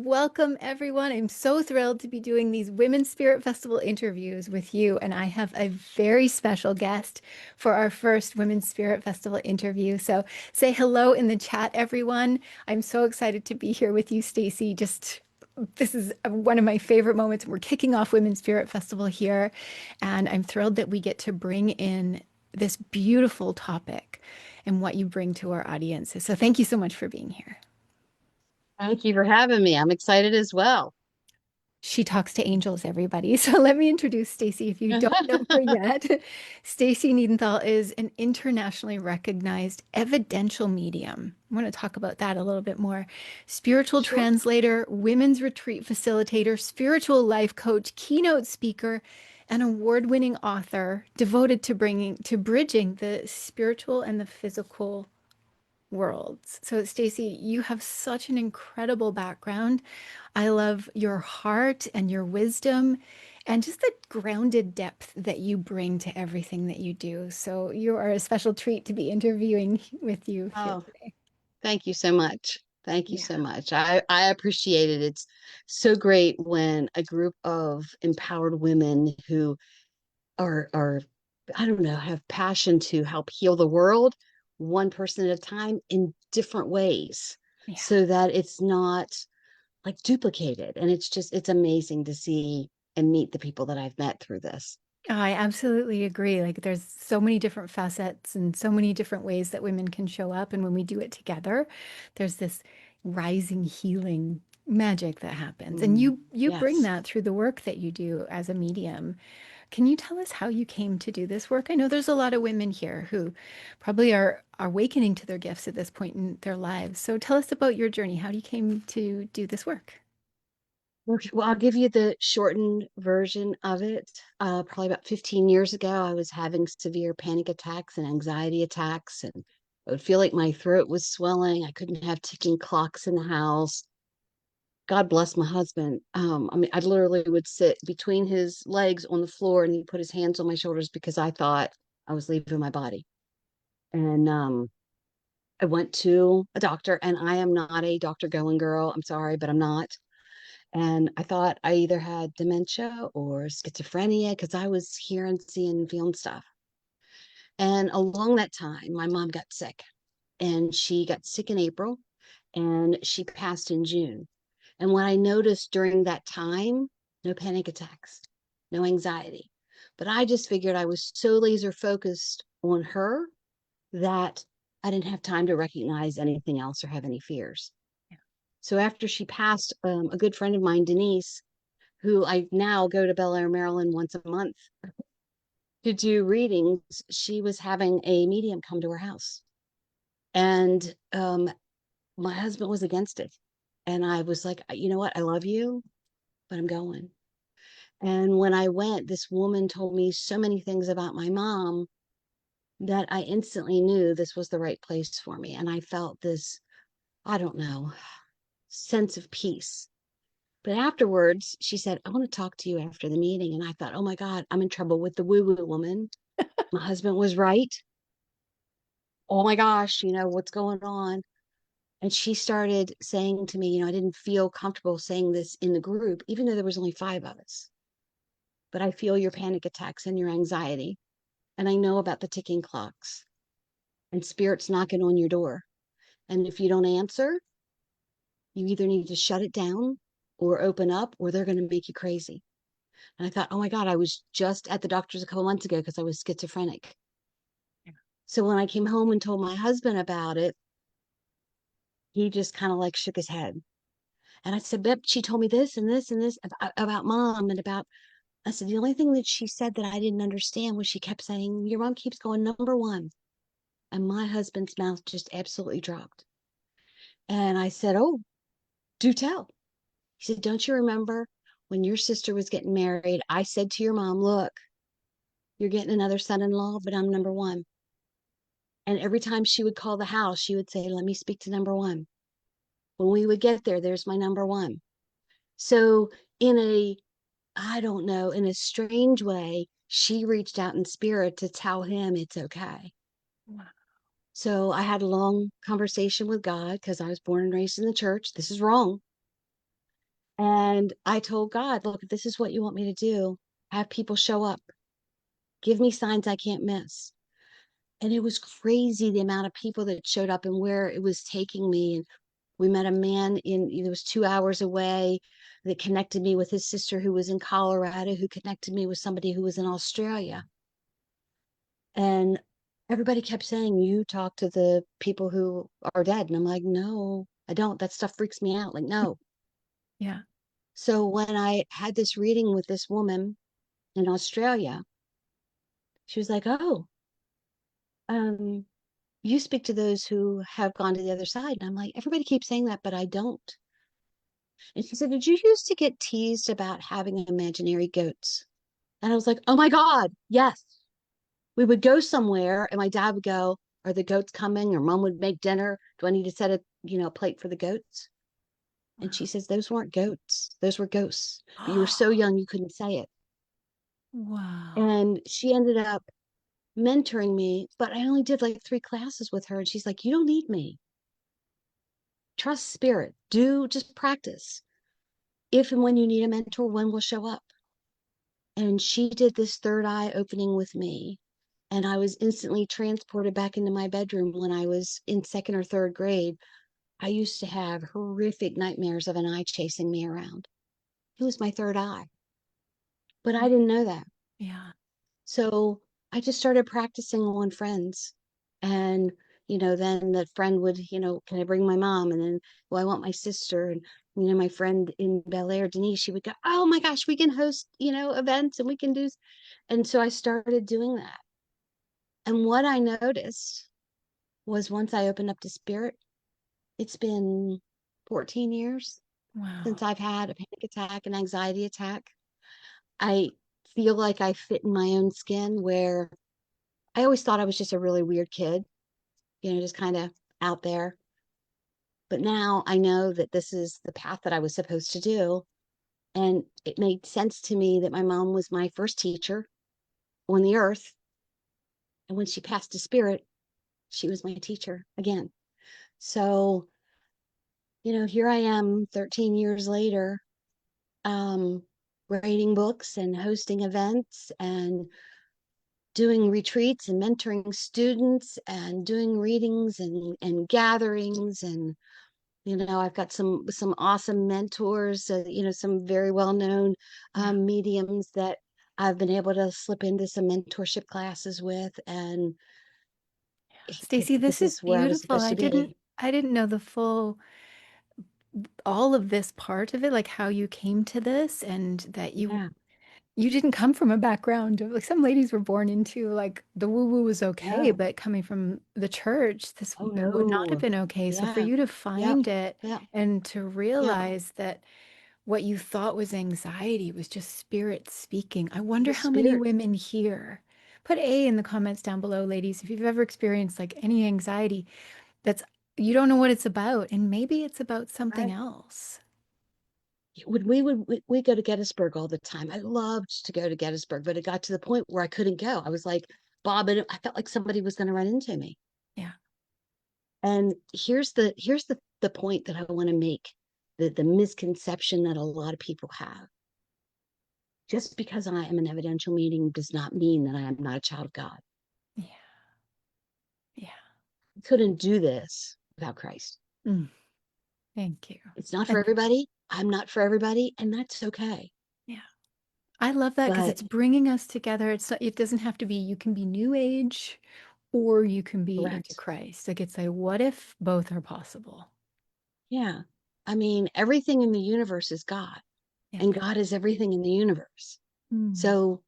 Welcome, everyone. I'm so thrilled to be doing these Women's Spirit Festival interviews with you. And I have a very special guest for our first Women's Spirit Festival interview. So say hello in the chat, everyone. I'm so excited to be here with you, Stacey. This is one of my favorite moments. We're kicking off Women's Spirit Festival here, and I'm thrilled that we get to bring in this beautiful topic and what you bring to our audiences. So thank you so much for being here. Thank you for having me. I'm excited as well. She talks to angels, everybody. So let me introduce Stacey if you don't know her yet. Stacey Niedentohl is an internationally recognized evidential medium. I want to talk about that a little bit more. Spiritual Sure. translator, women's retreat facilitator, spiritual life coach, keynote speaker, an award-winning author devoted to bridging the spiritual and the physical worlds. So, Stacey, you have such an incredible background. I love your heart and your wisdom and just the grounded depth that you bring to everything that you do. So, you are a special treat to be interviewing with you here Oh, today. thank you so much. Thank you Yeah. so much. I appreciate it. It's so great when a group of empowered women who are I don't know, have passion to help heal the world one person at a time in different ways Yeah. so that it's not like duplicated. And it's amazing to see and meet the people that I've met through this. I absolutely agree. Like, there's so many different facets and so many different ways that women can show up. And when we do it together, there's this rising healing magic that happens. And you bring Yes. that through the work that you do as a medium. Can you tell us how you came to do this work? I know there's a lot of women here who probably are awakening to their gifts at this point in their lives. So tell us about your journey, how you came to do this work. Okay, well, I'll give you the shortened version of it. Probably about 15 years ago, I was having severe panic attacks and anxiety attacks, and I would feel like my throat was swelling. I couldn't have ticking clocks in the house. God bless my husband. I mean, I literally would sit between his legs on the floor, and he'd put his hands on my shoulders because I thought I was leaving my body. And I went to a doctor, and I am not a doctor going girl. I'm sorry, but I'm not. And I thought I either had dementia or schizophrenia because I was hearing, seeing, feeling stuff. And along that time, my mom got sick, and she got sick in April and she passed in June. And what I noticed during that time, no panic attacks, no anxiety. But I just figured I was so laser focused on her that I didn't have time to recognize anything else or have any fears. So after she passed, a good friend of mine, Denise, who I now go to Bel Air, Maryland once a month to do readings, she was having a medium come to her house. And my husband was against it. And I was like, you know what? I love you, but I'm going. And when I went, this woman told me so many things about my mom that I instantly knew this was the right place for me. And I felt this, I don't know, sense of peace. But afterwards, she said, I want to talk to you after the meeting. And I thought, oh my God, I'm in trouble with the woo woo woman. My husband was right. Oh my gosh, what's going on? And she started saying to me, I didn't feel comfortable saying this in the group, even though there was only five of us. But I feel your panic attacks and your anxiety. And I know about the ticking clocks and spirits knocking on your door. And if you don't answer, you either need to shut it down or open up, or they're going to make you crazy. And I thought, oh my God, I was just at the doctor's a couple months ago because I was schizophrenic. So when I came home and told my husband about it, he just kind of like shook his head. And I said, Bep, she told me this and this and this about mom and about. I said, the only thing that she said that I didn't understand was she kept saying, your mom keeps going number one. And my husband's mouth just absolutely dropped. And I said, oh, do tell. He said, don't you remember when your sister was getting married? I said to your mom, look, you're getting another son in law, but I'm number one. And every time she would call the house, she would say, let me speak to number one. When we would get there, there's my number one. So, in a, I don't know, in a strange way, she reached out in spirit to tell him it's okay. Wow. So, I had a long conversation with God because I was born and raised in the church. This is wrong. And I told God, look, if this is what you want me to do, have people show up, give me signs I can't miss. And it was crazy the amount of people that showed up and where it was taking me. And we met a man it was 2 hours away that connected me with his sister who was in Colorado, who connected me with somebody who was in Australia. And everybody kept saying, you talk to the people who are dead. And I'm like, no, I don't. That stuff freaks me out. Like, no. Yeah. So when I had this reading with this woman in Australia, she was like, oh, um, you speak to those who have gone to the other side. And I'm like, everybody keeps saying that, but I don't. And she said, did you used to get teased about having imaginary goats? And I was like, oh my God, yes. We would go somewhere and my dad would go, are the goats coming? Or mom would make dinner. Do I need to set a, plate for the goats? And she says, those weren't goats. Those were ghosts. But you were so Wow. young, you couldn't say it. Wow. And she ended up mentoring me, but I only did like 3 classes with her. And she's like, you don't need me. Trust spirit. Do just practice. If and when you need a mentor, one will show up. And she did this third eye opening with me. And I was instantly transported back into my bedroom when I was in second or third grade. I used to have horrific nightmares of an eye chasing me around. It was my third eye, but I didn't know that. Yeah. So I just started practicing on friends. And, then the friend would, can I bring my mom? And then, well, I want my sister. And, my friend in Bel Air, Denise, she would go, oh my gosh, we can host, events and we can do. And so I started doing that. And what I noticed was once I opened up to spirit, it's been 14 years since Wow. I've had a panic attack, an anxiety attack. I feel like I fit in my own skin where I always thought I was just a really weird kid, just kind of out there. But now I know that this is the path that I was supposed to do. And it made sense to me that my mom was my first teacher on the earth. And when she passed to spirit, she was my teacher again. So, here I am 13 years later, um, writing books and hosting events and doing retreats and mentoring students and doing readings and gatherings. And I've got some awesome mentors, some very well-known Yeah. mediums that I've been able to slip into some mentorship classes with. And Stacey, this this is is where I was beautiful. supposed to be. I didn't know the full all of this part of it, like how you came to this and that Yeah. you didn't come from a background of like some ladies were born into like the woo-woo was okay, No. but coming from the church, this Oh would not have no. been okay. So for Yeah. you to Yep. find it Yep. and to Yep. realize that what you thought was anxiety was just spirit speaking. I It wonder was how many spirit. women here. Put A in the comments down below, ladies, if you've ever experienced like any anxiety that's you don't know what it's about, and maybe it's about something Right. else. We go to Gettysburg all the time. I loved to go to Gettysburg, but it got to the point where I couldn't go. I was like, Bob, and I felt like somebody was going to run into me. Yeah. And here's the point that I want to make, the misconception that a lot of people have. Just because I am an evidential meeting does not mean that I am not a child of God. Yeah. Yeah. I couldn't do this without Christ. Mm, thank you. It's not for And everybody. I'm not for everybody, and that's okay. yeah, I love that because But it's bringing us together. It doesn't have to be, you can be new age or you can be into correct. Christ. Like it's like, what if both are possible? Yeah. I mean, everything in the universe is God, Yeah. and God is everything in the universe. Mm, So,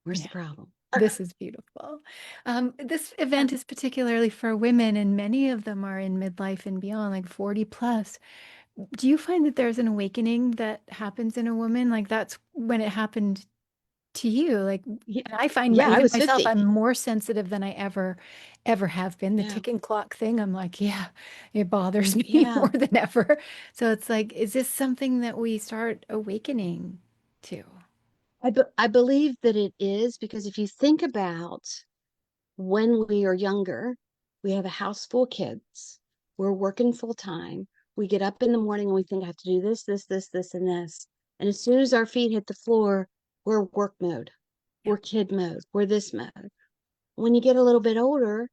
where's the yeah. problem? This is beautiful. This event is particularly for women, and many of them are in midlife and beyond, like 40 plus. Do you find that there's an awakening that happens in a woman? Like that's when it happened to you. Like, Yeah, and I find yeah, I even was myself, 50. I'm more sensitive than I ever have been. The Yeah. ticking clock thing, I'm like, yeah, it bothers me more Yeah. than ever. So it's like, is this something that we start awakening to? I believe that it is because if you think about when we are younger, we have a house full of kids. We're working full time. We get up in the morning and we think I have to do this, this, and this. And as soon as our feet hit the floor, we're work mode, Yeah. we're kid mode, we're this mode. When you get a little bit older,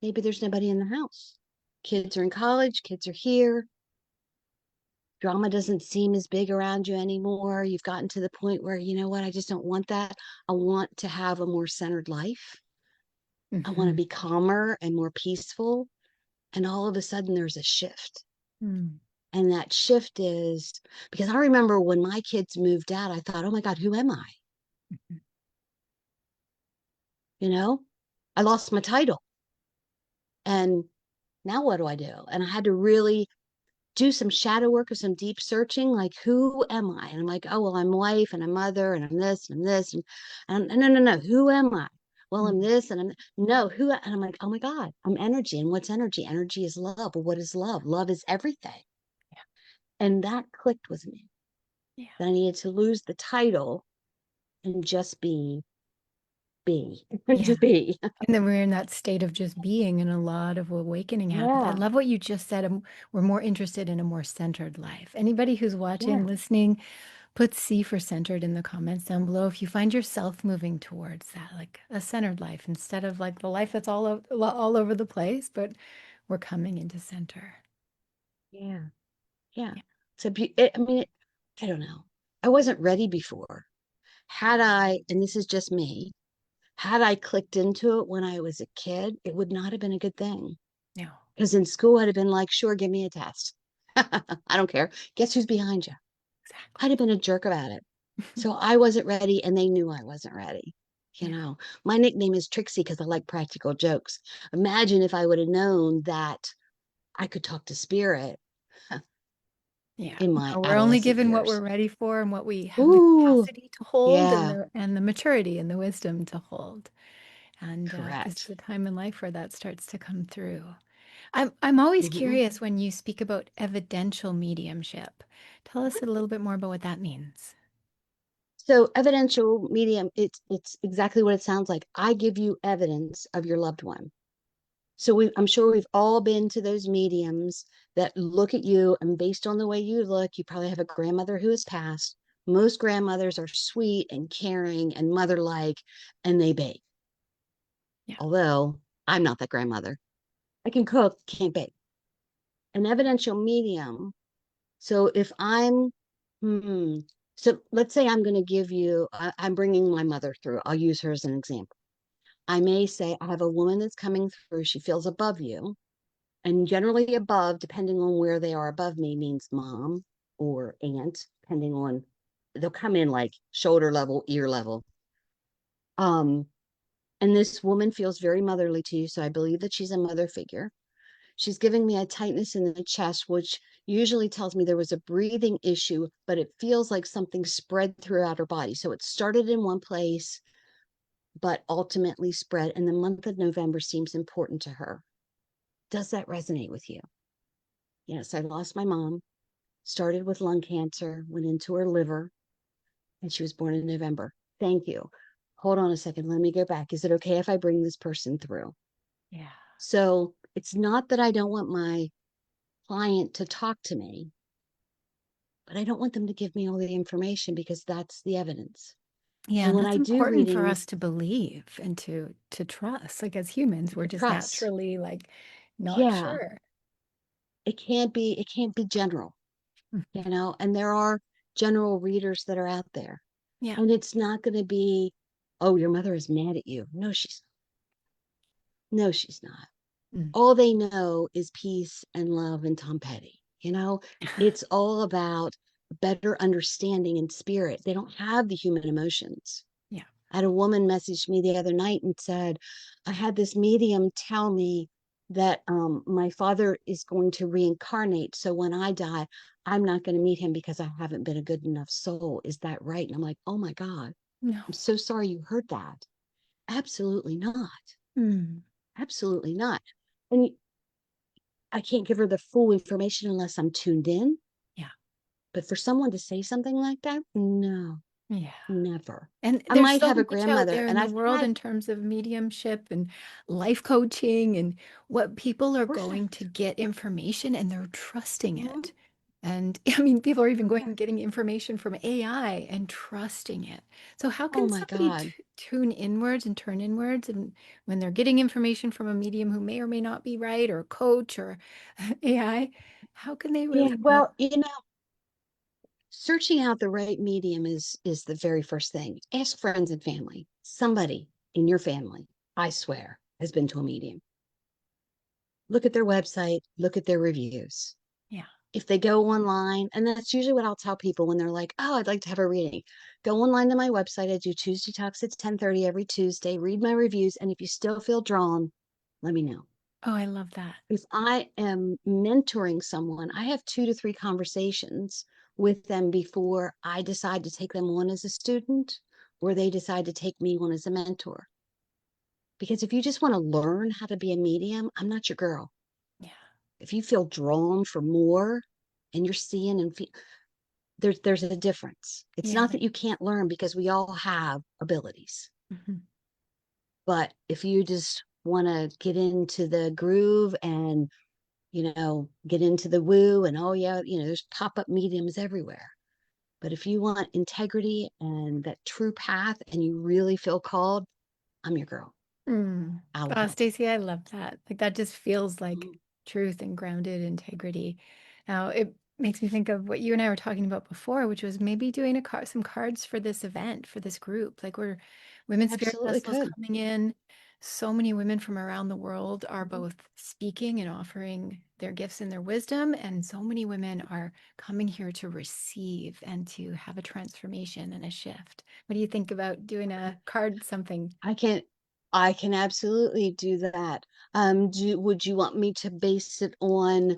maybe there's nobody in the house. Kids are in college, kids are here. Drama doesn't seem as big around you anymore. You've gotten to the point where, you know what, I just don't want that. I want to have a more centered life. I want to Hmm. be calmer and more peaceful. And all of a sudden, there's a shift. Mm. And that shift is because I remember when my kids moved out, I thought, oh my God, who am I? Mhm. You know, I lost my title. And now what do I do? And I had to really do some shadow work or some deep searching, like who am I? And I'm like, oh well, I'm wife and I'm mother and I'm this and I'm this and no, who am I? Well, I'm Mm. this and I'm no who and I'm like, oh my God, I'm energy. And what's energy? Energy is love. Well, what is love? Love is everything. Yeah. And that clicked with me. Yeah. That I needed to lose the title and just be, Yeah. just be. And then we're in that state of just being, and a lot of awakening happens. I Yeah, love what you just said. We're more interested in a more centered life. Anybody who's yeah, watching, listening, put C for centered in the comments down below if you find yourself moving towards that, like a centered life instead of like the life that's all over the place, but we're coming into center. yeah, yeah. Yeah. So, I mean, I don't know. I wasn't ready before. Had I, and this is just me, had I clicked into it when I was a kid, it would not have been a good thing. No, Because in school, I'd have been like, sure, give me a test. I don't care. Guess who's behind you? exactly. I'd have been a jerk about it. So I wasn't ready, and they knew I wasn't ready. You Yeah. know, my nickname is Trixie because I like practical jokes. Imagine if I would have known that I could talk to spirit Yeah. in my No, we're only adolescent given what we're years. ready for and what we have the Ooh, capacity to hold and yeah, the maturity and the wisdom to hold. And this is correct. the time in life where that starts to come through. I'm always Mhm. curious when you speak about evidential mediumship. Tell us a little bit more about what that means. So evidential medium, it's exactly what it sounds like. I give you evidence of your loved one. So I'm sure we've all been to those mediums that look at you, and based on the way you look, you probably have a grandmother who has passed. Most grandmothers are sweet and caring and mother-like, and they bake. Yeah. Although I'm not that grandmother. I can cook, can't bake. An evidential medium. So if I'm, hmm, so let's say I'm going to give you, I'm bringing my mother through. I'll use her as an example. I may say, I have a woman that's coming through. She feels above you. And generally, above, depending on where they are above me, means mom or aunt, depending on, they'll come in like shoulder level, ear level. Um, and this woman feels very motherly to you. So I believe that she's a mother figure. She's giving me a tightness in the chest, which usually tells me there was a breathing issue, but it feels like something spread throughout her body. So it started in one place, but ultimately spread. And the month of November seems important to her. Does that resonate with you? Yes, I lost my mom, started with lung cancer, went into her liver, and she was born in November. Thank you. Hold on a second. Let me go back. Is it okay if I bring this person through? Yeah. So it's not that I don't want my client to talk to me, but I don't want them to give me all the information because that's the evidence. Yeah, And and when that's I do important for us readings, to believe and to trust. Like as humans, we're to just trust. naturally like not Yeah, sure. it can't be general, Mhm. and there are general readers that are out there. Yeah. And it's not going to be, oh, your mother is mad at you. No, she's not. Mm. All they know is peace and love and Tom Petty. It's all about better understanding and spirit. They don't have the human emotions. Yeah. I had a woman message me the other night and said, I had this medium tell me that my father is going to reincarnate. So when I die, I'm not going to meet him because I haven't been a good enough soul. Is that right? And I'm like, oh my God, No. I'm so sorry you heard that. Absolutely not. Mm. Absolutely not. And I can't give her the full information unless I'm tuned in. Yeah. But for someone to say something like that, no. Yeah. Never. And I there's might so have a much out grandmother, there in and the I've world had in terms of mediumship and life coaching and what people are going to correct. get information and they're trusting Mhm. it. And I mean, people are even going and Correct. getting information from AI and trusting it. So how Oh can my somebody God. tune inwards and turn inwards and when they're getting information from a medium who may or may not be right or a coach or AI, how can they Yeah, really know? well, searching out the right medium is the very first thing. Ask friends and family. Somebody in your family, I swear, has been to a medium. Look at their website, look at their reviews. Yeah. If they go online, and that's usually what I'll tell people when they're like, "Oh, I'd like to have a reading." Go online to my website. I do Tuesday Talks at 10:30 every Tuesday. Read my reviews, and if you still feel drawn, let me know. Oh, I love that. If I am mentoring someone, I have 2 to 3 conversations with them before I decide to take them on as a student or they decide to take me on as a mentor. Because if you just want to learn how to be a medium, I'm not your girl. Yeah. If you feel drawn for more and you're seeing and feel, there's a difference. It's Yeah. not that you can't learn because we all have abilities. Mhm. But if you just want to get into the groove and get into the woo and oh yeah, there's pop-up mediums everywhere. But if you want integrity and that true path and you really feel called, I'm your girl. Mm. I will Oh, help you. Stacey, I love that. Like that just feels like Mhm. truth and grounded integrity. Now, it makes me think of what you and I were talking about before, which was maybe doing some cards for this event, for this group. Like we're Women's Spirit Absolutely Festival's could. coming in. So many women from around the world are Mhm. both speaking and offering their gifts and their wisdom, and so many women are coming here to receive and to have a transformation and a shift. What do you think about doing a card something? I can I can absolutely do that. Would you want me to base it on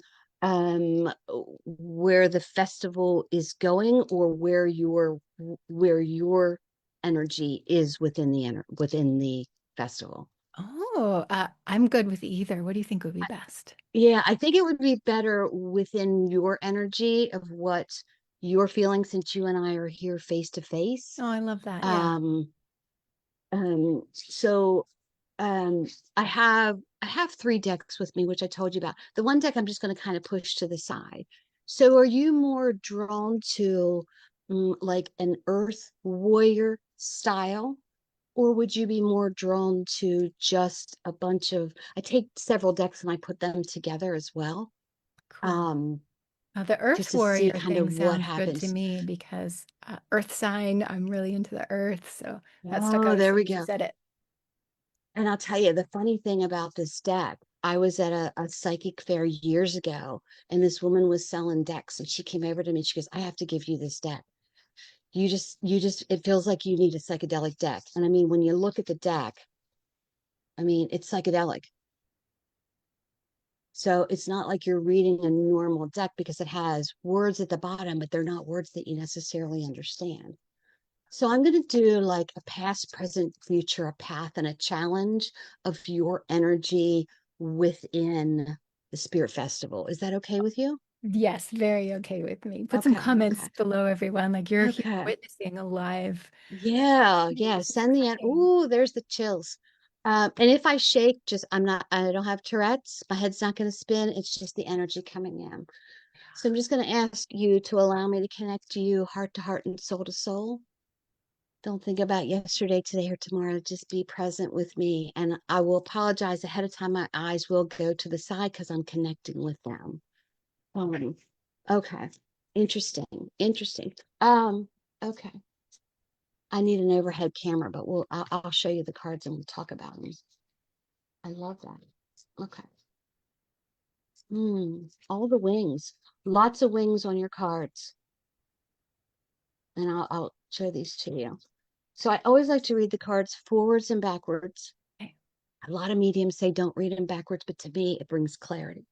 where the festival is going or where your energy is within the festival? Oh, I'm good with either. What do you think would be best? Yeah, I think it would be better within your energy of what you're feeling since you and I are here face to face. Oh, I love that. Yeah. Um, so um I have 3 decks with me, which I told you about. The one deck I'm just going to kind of push to the side. So are you more drawn to like an earth warrior style? Or would you be more drawn to just a bunch of, I take several decks and I put them together as well, Cool. um, The Earth just to see Warrior kind of thing what sounds good to happens. me because Earth sign, I'm really into the Earth. So that stuck Oh, out as there soon we as you go. said it. And I'll tell you the funny thing about this deck. I was at a psychic fair years ago, and this woman was selling decks, and she came over to me. She goes, "I have to give you this deck. It feels like you need a psychedelic deck." And I mean, when you look at the deck, I mean, it's psychedelic. So it's not like you're reading a normal deck because it has words at the bottom, but they're not words that you necessarily understand. So I'm going to do like a past, present, future, a path, and a challenge of your energy within the Spirit Festival. Is that okay with you? Yes, very okay with me. Put some Okay, comments okay, below, everyone. Like you're here okay. witnessing a live. Yeah, yeah. This is Send the exciting. Ooh, there's the chills. And if I shake, I don't have Tourette's. My head's not going to spin. It's just the energy coming in. So I'm just going to ask you to allow me to connect to you heart to heart and soul to soul. Don't think about yesterday, today, or tomorrow. Just be present with me. And I will apologize ahead of time. My eyes will go to the side because I'm connecting with them. Um, okay. Interesting. Interesting. Okay. I need an overhead camera, but I'll show you the cards and we'll talk about them. I love that. Okay. All the wings. Lots of wings on your cards. And I'll show these to you. So I always like to read the cards forwards and backwards. Okay. A lot of mediums say don't read them backwards, but to me, it brings clarity.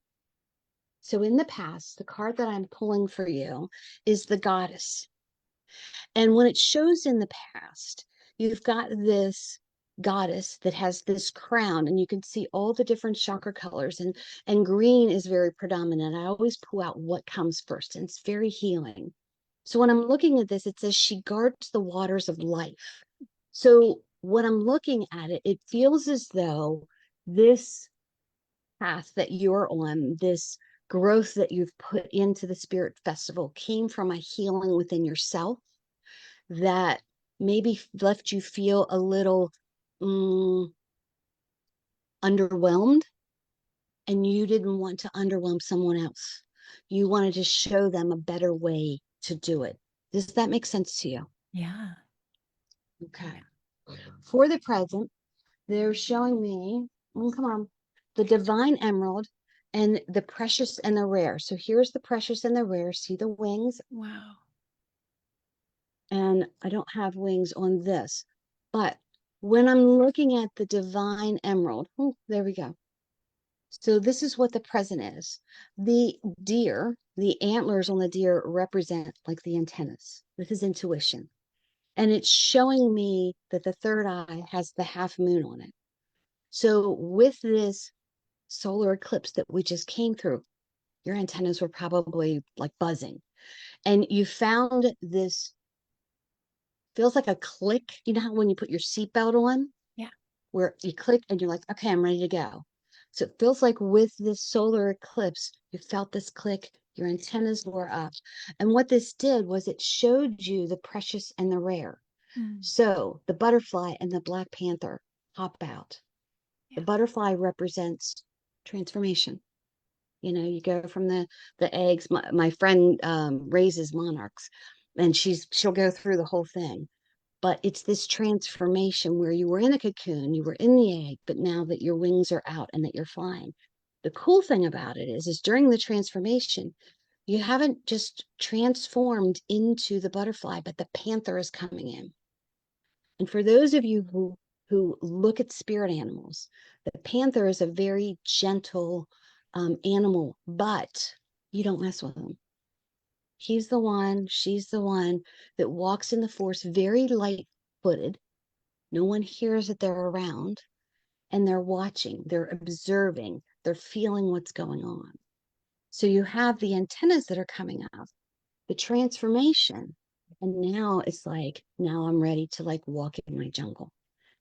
So in the past, the card that I'm pulling for you is the goddess. And when it shows in the past, you've got this goddess that has this crown, and you can see all the different chakra colors, and green is very predominant. I always pull out what comes first, and it's very healing. So when I'm looking at this, it says she guards the waters of life. So when I'm looking at it, it feels as though this path that you're on, this growth that you've put into the Spirit Festival, came from a healing within yourself that maybe left you feel a little underwhelmed, and you didn't want to underwhelm someone else. You wanted to show them a better way to do it. Does that make sense to you? Yeah. Okay. For the present, they're showing me, come on, the divine emerald and the precious and the rare. So here's the precious and the rare. See the wings? Wow. And I don't have wings on this. But when I'm looking at the divine emerald, oh, there we go. So this is what the present is. The deer, the antlers on the deer represent like the antennas. This is intuition. And it's showing me that the third eye has the half moon on it. So with this solar eclipse that we just came through, your antennas were probably like buzzing. And you found this, feels like a click. You know how when you put your seatbelt on, Yeah. where you click and you're like, okay, I'm ready to go. So it feels like with this solar eclipse, you felt this click, your antennas were up. And what this did was it showed you the precious and the rare. Mm. So the butterfly and the black panther hop out. The Yeah. butterfly represents transformation. You know, you go from the eggs. My friend raises monarchs, and she'll go through the whole thing. But it's this transformation where you were in a cocoon, you were in the egg, but now that your wings are out and that you're flying. The cool thing about it is during the transformation, you haven't just transformed into the butterfly, but the panther is coming in. And for those of you who look at spirit animals, the panther is a very gentle animal, but you don't mess with him. He's the one, she's the one that walks in the forest very light footed. No one hears that they're around, and they're watching, they're observing, they're feeling what's going on. So you have the antennas that are coming up, the transformation. And now it's like, now I'm ready to like walk in my jungle.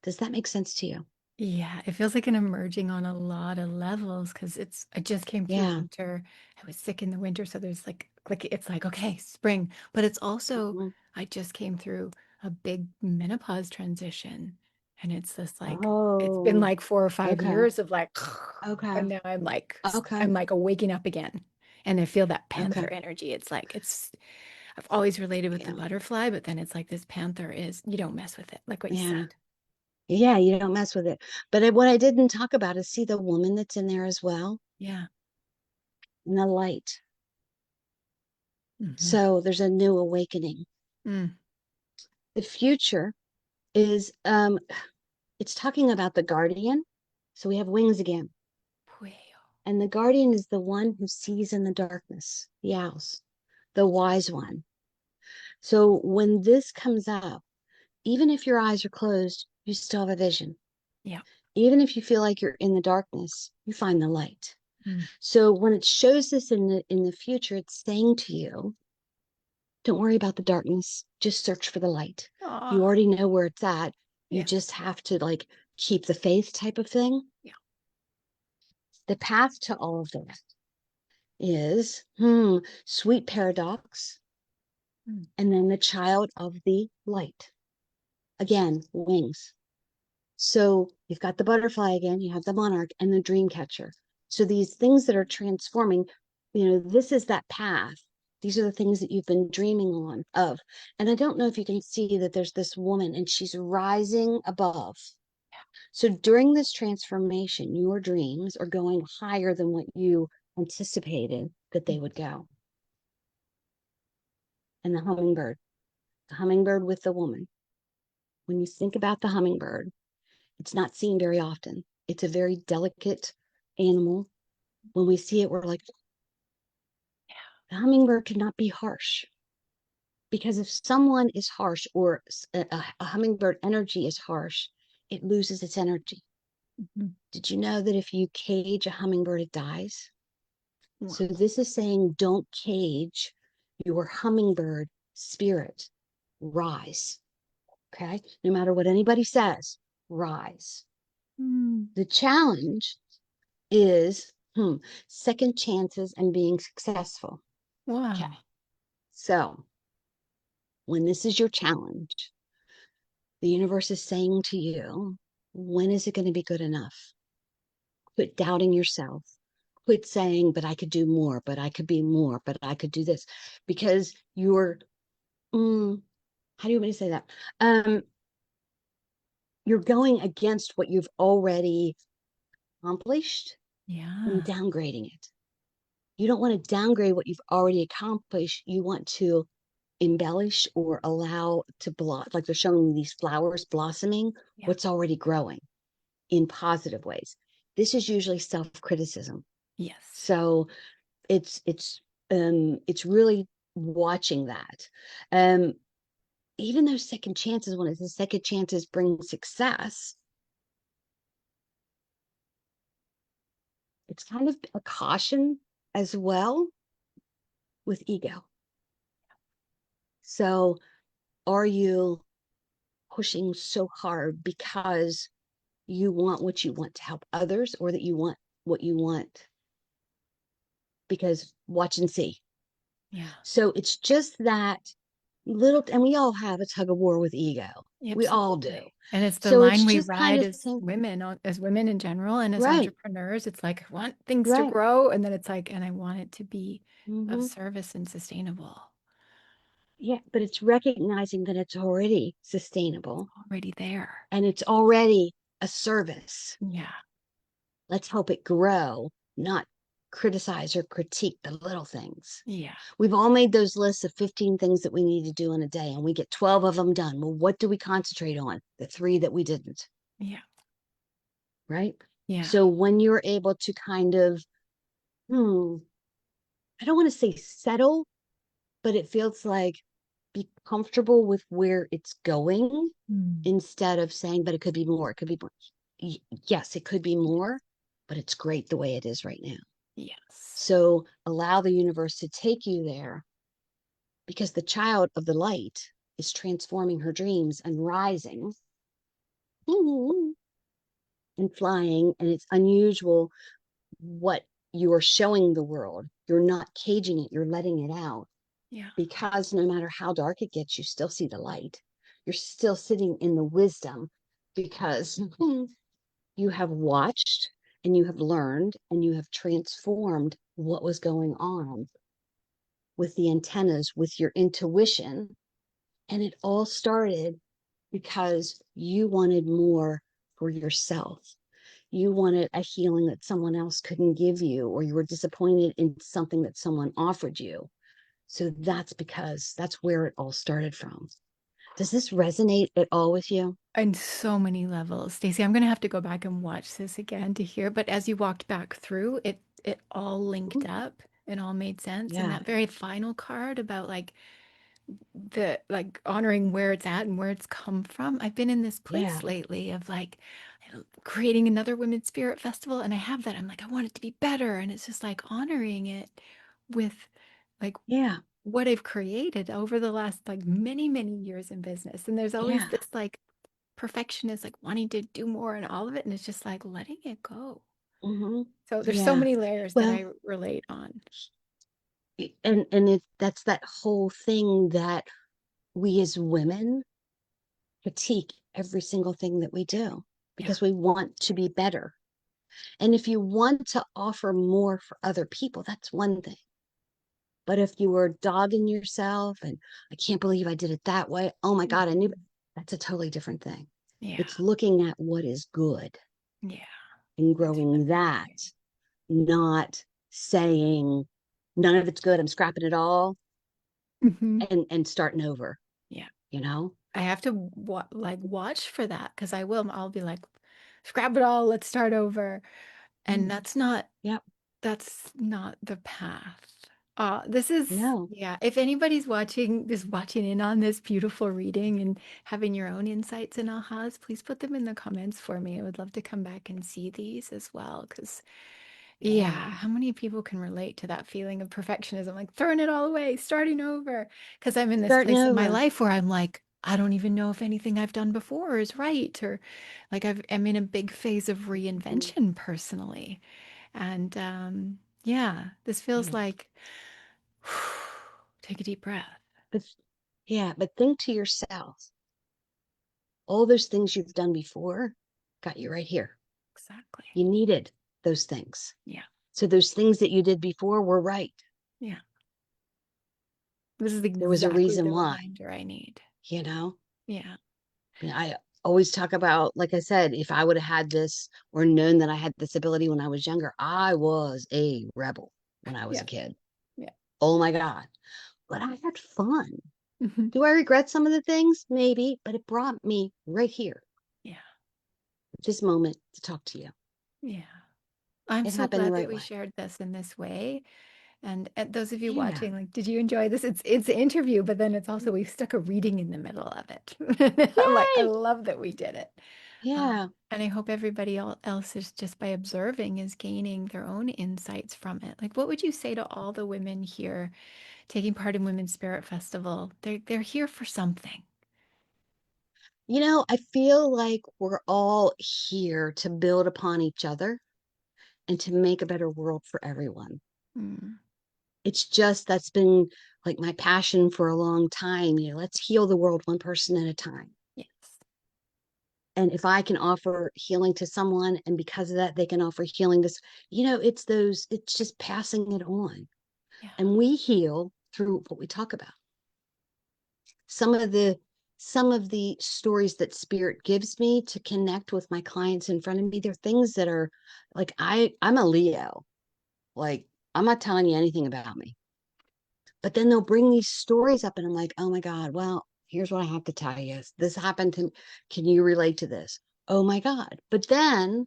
Does that make sense to you? Yeah, it feels like an emerging on a lot of levels because I just came through Yeah. winter. I was sick in the winter, so there's it's like okay, spring, but it's also Mhm. I just came through a big menopause transition, and it's this like it's been Oh, like 4 or 5 years okay. of like, Okay. and now Okay. I'm like waking up again, and I feel that panther Okay. energy. It's like I've always related with the Yeah. butterfly, but then it's like this panther is you don't mess with it, like what you Yeah. said. Yeah. You don't mess with it. But what I didn't talk about is see the woman that's in there as well, Yeah. and the light. Hmm. So there's a new awakening. Mm. The future is it's talking about the guardian. So we have wings again. Puyo. And the guardian is the one who sees in the darkness, the owls, the wise one. So when this comes up, even if your eyes are closed, you still have a vision. Yeah. Even if you feel like you're in the darkness, you find the light. Mm. So when it shows this in the future, it's saying to you, don't worry about the darkness. Just search for the light. You Oh, already know where it's at. You yeah. just have to like keep the faith type of thing. Yeah. The path to all of that is sweet paradox, Mm. and then the child of the light. Again, wings. So you've got the butterfly again, you have the monarch and the dream catcher. So these things that are transforming, this is that path. These are the things that you've been dreaming on of. And I don't know if you can see that there's this woman and she's rising above. So during this transformation, your dreams are going higher than what you anticipated that they would go. And the hummingbird with the woman. When you think about the hummingbird, it's not seen very often. It's a very delicate animal. When we see it, we're like, the hummingbird cannot be harsh. Because if someone is harsh or a hummingbird energy is harsh, it loses its energy. Mhm. Did you know that if you cage a hummingbird, it dies? Wow. So this is saying don't cage your hummingbird spirit, rise. Okay. No matter what anybody says, rise. Mm. The challenge is second chances and being successful. Okay. Wow. So when this is your challenge, the universe is saying to you, when is it going to be good enough? Quit doubting yourself. Quit saying, but I could do more, but I could be more, but I could do this. Because how do you want me to say that? Um, you're going against what you've already accomplished and Yeah. downgrading it. You don't want to downgrade what you've already accomplished. You want to embellish or allow to block, like they're showing these flowers blossoming, Yeah. what's already growing in positive ways. This is usually self-criticism. Yes. So it's really watching that. Um, Even those second chances, when it's the second chances bring success, it's kind of a caution as well with ego. So are you pushing so hard because you want what you want to help others, or that you want what you want because watch and see? Yeah. So it's just that little, and we all have a tug of war with ego. We all do. Absolutely. And it's the So line it's we just kind ride of as saying, women, as women in general, and as right, entrepreneurs. It's like, I want things to right. grow. And then it's like, and I want it to be of Hmm. service and sustainable. Yeah, but it's recognizing that it's already sustainable Already there. and it's already a service. Yeah. Let's help it grow, not criticize or critique the little things. Yeah. We've all made those lists of 15 things that we need to do in a day, and we get 12 of them done. Well, what do we concentrate on? The three that we didn't, Yeah. right? Yeah. So when you're able to kind of, I don't want to say settle, but it feels like be comfortable with where it's going Mm. instead of saying, but it could be more. It could be more. Yes, it could be more, but it's great the way it is right now. Yes. So allow the universe to take you there, because the child of the light is transforming her dreams and rising and flying. And it's unusual what you are showing the world. You're not caging it, you're letting it out, Yeah. because no matter how dark it gets, you still see the light. You're still sitting in the wisdom, because you have watched and you have learned and you have transformed what was going on with the antennas, with your intuition. And it all started because you wanted more for yourself. You wanted a healing that someone else couldn't give you, or you were disappointed in something that someone offered you. So that's because that's where it all started from. Does this resonate at all with you? On so many levels. Stacey, I'm gonna have to go back and watch this again to hear, but as you walked back through, it all linked Mhm. up. It all made sense. And Yeah, that very final card about like the like honoring where it's at and where it's come from. I've been in this yeah, place lately of like creating another Women's Spirit Festival, and I have that. I'm like, I want it to be better. And it's just like honoring it with like yeah, what I've created over the last like many, many years in business. And there's always yeah. this like perfectionist, like wanting to do more and all of it. And it's just like letting it go. Hmm. So there's so Yeah. many layers that Well, I relate on. and that's that whole thing that we as women critique every single thing that we do, Yeah. because we want to be better. And if you want to offer more for other people, that's one thing. But if you were dogging yourself and I can't believe I did it that way, oh my God, I knew, Mhm. that's a totally different thing. Yeah. It's looking at what is good Yeah. and growing that, Definitely. not saying none of it's good, I'm scrapping it all Hmm. and starting over, Yeah. you know? I have to like watch for that because I will. I'll be like, scrap it all, let's start over. And Mm. Yep. that's not the path. This is, No. yeah, if anybody's watching, is watching in on this beautiful reading and having your own insights and ahas, please put them in the comments for me. I would love to come back and see these as well because Yeah, Yeah. how many people can relate to that feeling of perfectionism, like throwing it all away, starting over? Because I'm in this Starting place in my over. life where I'm like, I don't even know if anything I've done before is right, or like I'm in a big phase of Mhm. reinvention personally. And yeah, this feels Yeah. like take a deep breath. But yeah, but think to yourself, all those things you've done before got you right here. Exactly. You needed those things. Yeah. So those things that you did before were right. Yeah. This is There was a exactly reason the why, reminder I need. you know? Yeah. I mean, I always talk about, like I said, if I would have had this or known that I had this ability when I was younger, I was a rebel when I was Yeah. a kid. Yeah. Oh my God. But I had fun. Mhm. Do I regret some of the things? Maybe, but it brought me right here, Yeah. this moment to talk to you. Yeah. I'm It so happened the glad that right we way. shared this in this way. And those of you Yeah. watching, like, did you enjoy this? It's an interview, but then it's also we've stuck a reading in the middle of it. I'm like, I Yay. love that we did it. Yeah. And I hope everybody else is just by observing is gaining their own insights from it. Like, what would you say to all the women here taking part in Women's Spirit Festival? They're here for something. I feel like we're all here to build upon each other and to make a better world for everyone. Mm, It's just that's been like my passion for a long time. Let's heal the world one person at a time. yes. And if I can offer healing to someone, and because of that, they can offer healing to, it's just passing it on. Yeah. And we heal through what we talk about. Some of the some of the stories that spirit gives me to connect with my clients in front of me, they're things that are like I'm a Leo. Like I'm not telling you anything about me. But then they'll bring these stories up and I'm like, oh my God, well, here's what I have to tell you. This happened to me. Can you relate to this? Oh my God. But then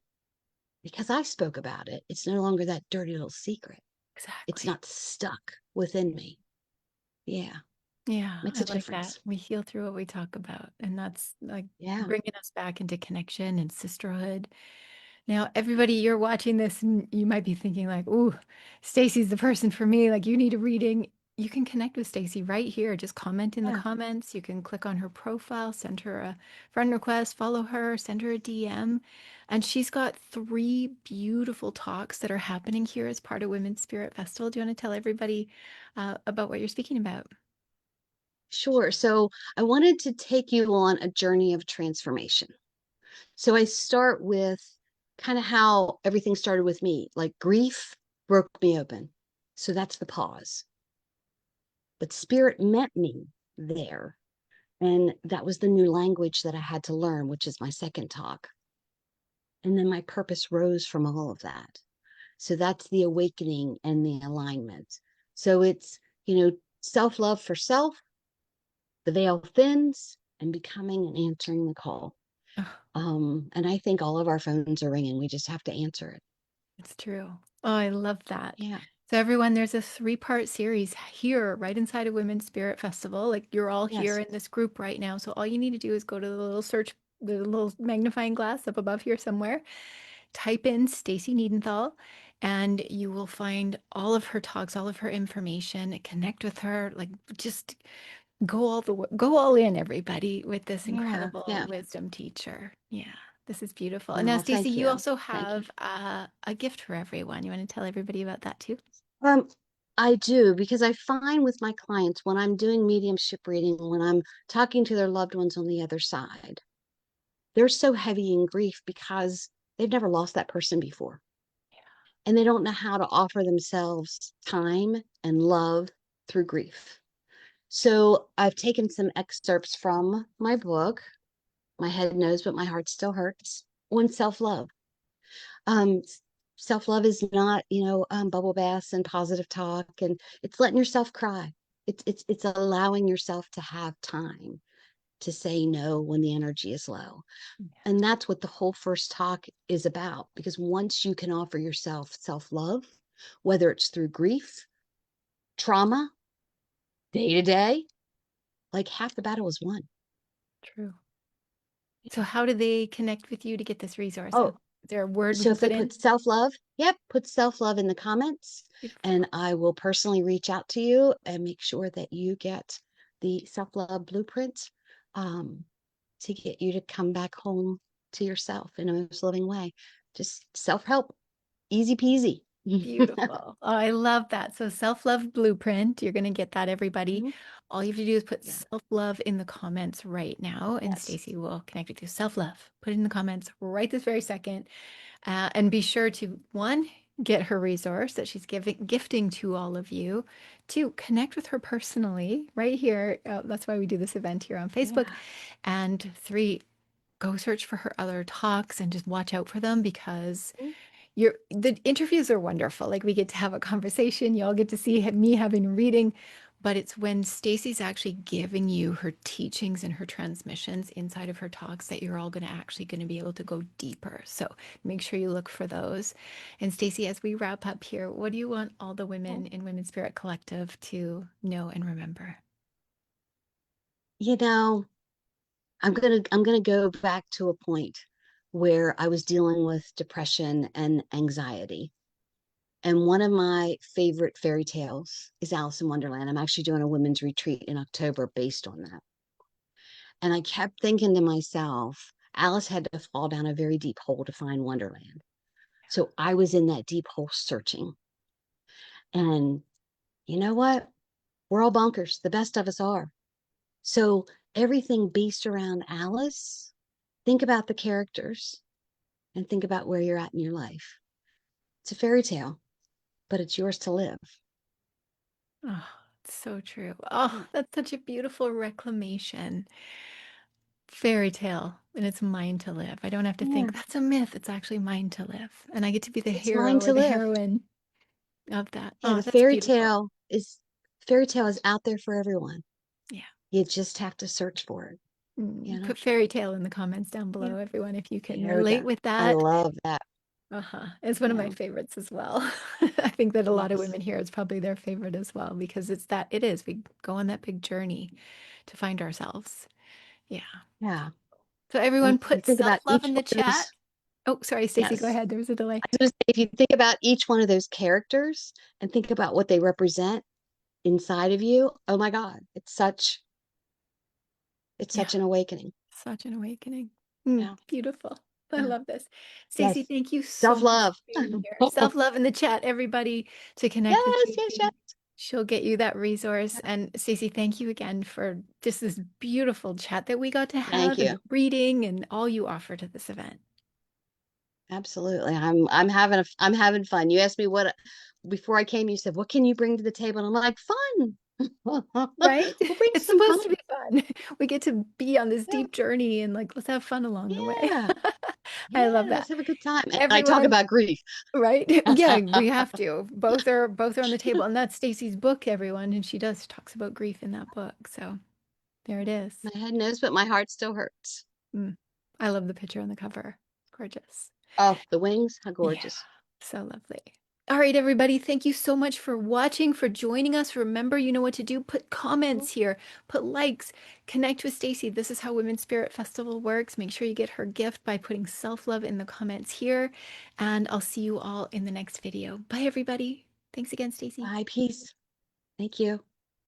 because I spoke about it, it's no longer that dirty little secret. It's Exactly. not stuck within me. Yeah. Yeah, Makes I a like that. difference. We heal through what we talk about, and that's like Yeah. bringing us back into connection and sisterhood. Now, everybody, you're watching this, and you might be thinking like, "Ooh, Stacey's the person for me." Like, you need a reading. You can connect with Stacey right here. Just comment in the Yeah. comments. You can click on her profile, send her a friend request, follow her, send her a DM. And she's got three beautiful talks that are happening here as part of Women's Spirit Festival. Do you want to tell everybody about what you're speaking about? Sure. So I wanted to take you on a journey of transformation. So I start with kind of how everything started with me. Like grief broke me open. So that's the pause. But spirit met me there. And that was the new language that I had to learn, which is my second talk. And then my purpose rose from all of that. So that's the awakening and the alignment. So it's, self love for self, the veil thins, and becoming and answering the call. And I think all of our phones are ringing. We just have to answer it. It's true. Oh, I love that. Yeah. So, everyone, there's a three-part series here right inside of Women's Spirit Festival. Like, you're all here Yes. in this group right now. So, all you need to do is go to the little search, the little magnifying glass up above here somewhere, type in Stacey Niedenthal, and you will find all of her talks, all of her information, connect with her. Like, just go all in, everybody, with this Yeah. incredible Yeah. wisdom teacher. Yeah, this is beautiful. And now, Well, Stacey, thank you you. also Thank you. have a gift for everyone. You want to tell everybody about that too? Um, I do because I find with my clients when I'm doing mediumship reading, when I'm talking to their loved ones on the other side, they're so heavy in grief because they've never lost that person before. And they don't know how to offer themselves time and love through grief. So I've taken some excerpts from my book, My Head Knows, but My Heart Still Hurts, on self love. Um, Self love is not, bubble baths and positive talk, and it's letting yourself cry. It's allowing yourself to have time to say no when the energy is low. And that's what the whole first talk is about. Because once you can offer yourself self love, whether it's through grief, trauma, day to day, like half the battle is won. True. So, Yeah. how do they connect with you to get this resource? Oh, Huh? Is there a word we So can if they put put in? self-love, yep, put self-love in the comments, Beautiful. and I will personally reach out to you and make sure that you get the self-love blueprint, um, to get you to come back home to yourself in a most loving way. Just self-help, easy peasy. Beautiful. Oh, I love that. So self-love blueprint, you're going to get that, everybody. Mhm. All you have to do is put Yeah. self-love in the comments right now, and Yes. Stacey will connect with you. Self-love. Put it in the comments right this very second. And be sure to, one, get her resource that she's gifting to all of you. Two, connect with her personally right here. That's why we do this event here on Facebook. Yeah. And three, go search for her other talks and just watch out for them because Mhm. the interviews are wonderful. Like we get to have a conversation. You all get to see me having a reading, but it's when Stacey's actually giving you her teachings and her transmissions inside of her talks that you're all going to be able to go deeper. So make sure you look for those. And Stacey, as we wrap up here, what do you want all the women in Women's Spirit Collective to know and remember? You know, I'm gonna go back to a point where I was dealing with depression and anxiety. And one of my favorite fairy tales is Alice in Wonderland. I'm actually doing a women's retreat in October based on that. And I kept thinking to myself, Alice had to fall down a very deep hole to find Wonderland. So I was in that deep hole searching. And you know what? We're all bonkers. The best of us are. So everything based around Alice, think about the characters and think about where you're at in your life. It's a fairy tale, but it's yours to live. Oh, it's so true. Oh, Yeah. that's such a beautiful reclamation. Fairy tale, and it's mine to live. I don't have to Yeah. think that's a myth. It's actually mine to live. And I get to be the It's mine hero or to the live. heroine of that. Yeah, Oh, the that's beautiful. fairy tale is out there for everyone. Yeah. You just have to search for it, Put fairy tale in the comments down Yeah. below, everyone, if you can There we go. relate with I that. love that. Uh-huh. It's one of my Yeah. favorites as well. I think that a lot of Yes. women here, it's probably their favorite as well because it is. We go on that big journey to find ourselves. Yeah. Yeah. So everyone And put think about self-love each in the one of chat. those. Oh, sorry, Stacey, go Yes. ahead. There was a delay. I was going to say, if you think about each one of those characters and think about what they represent inside of you, oh my God, it's Yeah. such an awakening. Such an awakening. Yeah. Beautiful. I Yeah. love this. Stacey, Yes. thank you so much Self-love. for being here. Self-love in the chat, everybody, to connect with Yes, yes, yes. Stacey. She'll get you that resource. And Stacey, thank you again for just this beautiful chat that we got to Thank have and you. the reading and all you offer to this event. Absolutely. I'm having fun. You asked me what before I came, you said, "What can you bring to the table?" And I'm like, "Fun." Right? We'll bring It's some supposed fun. to be fun. We get to be on this Yeah. deep journey and like let's have fun along the way. Yeah. I Yeah. love Let's that. have a good time. And I talk Everyone, about grief. right? Yeah, we have to. Both are on the table. And that's Stacey's book, everyone. And she does talks about grief in that book. So there it is. My head knows, but my heart still hurts. Mm. I love the picture on the cover. Gorgeous. Oh, the wings, how Yeah, gorgeous. so lovely. All right, everybody, thank you so much for watching, for joining us. Remember, you know what to do. Put comments here, put likes, connect with Stacey. This is how Women's Spirit Festival works. Make sure you get her gift by putting self-love in the comments here. And I'll see you all in the next video. Bye, everybody. Thanks again, Stacey. Bye, peace. Thank you.